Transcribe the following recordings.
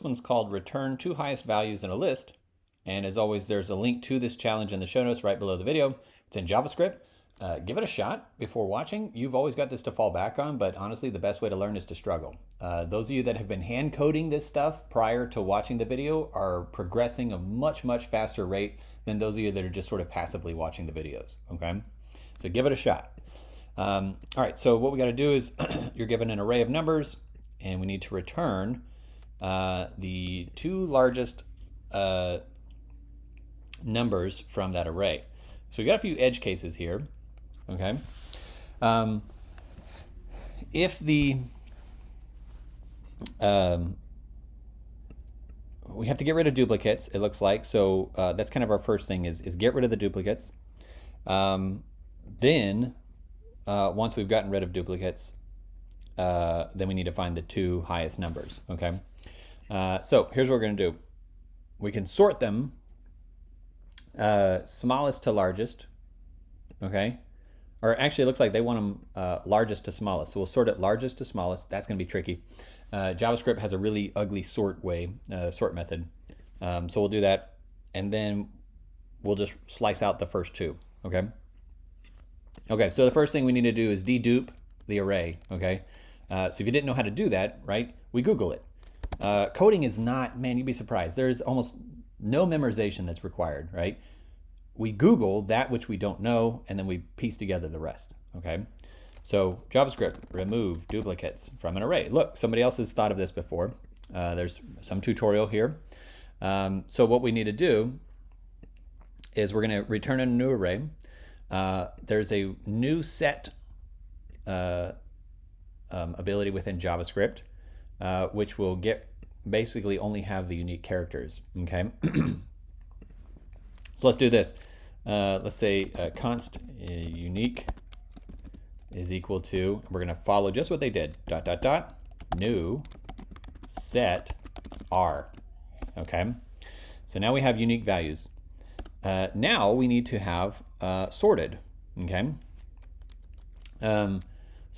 One's called return two highest values in a list. And as always, there's a link to this challenge in the show notes right below the video. It's in JavaScript. Give it a shot before watching. You've always got this to fall back on, but honestly, the best way to learn is to struggle. Those of you that have been hand coding this stuff prior to watching the video are progressing a much, much faster rate than those of you that are just sort of passively watching the videos, okay? So give it a shot. All right, so what we got to do is you're given an array of numbers, and we need to return the two largest numbers from that array. So we got a few edge cases here, okay? If the we have to get rid of duplicates, it looks like. So that's kind of our first thing is get rid of the duplicates. Then once we've gotten rid of duplicates, then we need to find the two highest numbers, okay? So here's what we're going to do. We can sort them smallest to largest, okay? Or actually it looks like they want them largest to smallest. So we'll sort it largest to smallest. That's going to be tricky. JavaScript has a really ugly sort method. So we'll do that, and then we'll just slice out the first two, okay? Okay, so the first thing we need to do is dedupe the array, okay? So if you didn't know how to do that, right, we Google it. Coding is not, man, you'd be surprised. There's almost no memorization that's required, right? We Google that which we don't know, and then we piece together the rest, okay? So JavaScript, remove duplicates from an array. Look, somebody else has thought of this before. There's some tutorial here. So what we need to do is we're going to return a new array. There's a new set ability within JavaScript, which will basically only have the unique characters, okay? So let's do this. Let's say const unique is equal to, we're going to follow just what they did, ... new set r, okay? So now we have unique values. Now we need to have sorted, okay? So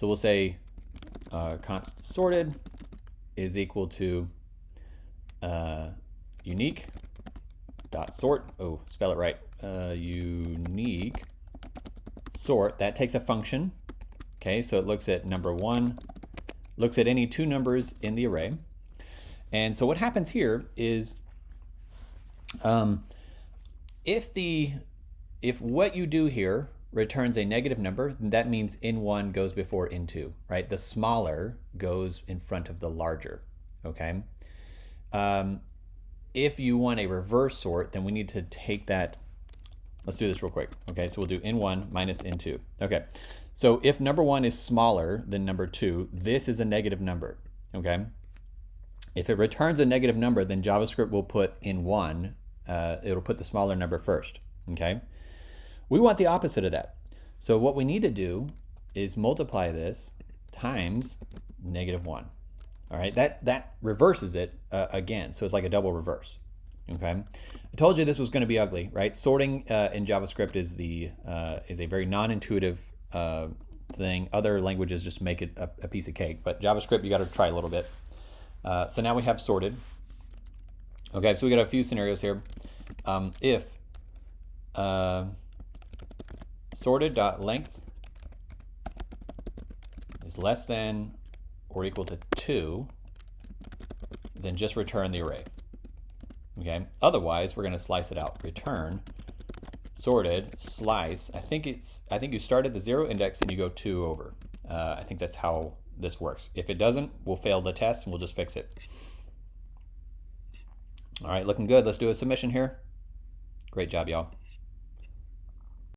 we'll say const sorted is equal to unique dot sort. Oh, spell it right. Unique sort. That takes a function. Okay, so it looks at number one, looks at any two numbers in the array. And so what happens here is if what you do here returns a negative number, that means in1 goes before in2, right? The smaller goes in front of the larger, okay? If you want a reverse sort, then we need to take that. Let's do this real quick. Okay, so we'll do in1 minus in2. Okay, so if number one is smaller than number two, this is a negative number, okay? If it returns a negative number, then JavaScript will put in1, it'll put the smaller number first, okay? We want the opposite of that. So what we need to do is multiply this times -1. All right, that reverses it again. So it's like a double reverse, okay? I told you this was going to be ugly, right? Sorting in JavaScript is a very non-intuitive thing. Other languages just make it a piece of cake, but JavaScript, you got to try a little bit. So now we have sorted. Okay, so we got a few scenarios here. If sorted.length is less than or equal to 2, then just return the array. Okay. Otherwise, we're going to slice it out. Return sorted slice. I think you start at the 0 index and you go 2 over. I think that's how this works. If it doesn't, we'll fail the test and we'll just fix it. All right, looking good. Let's do a submission here. Great job, y'all.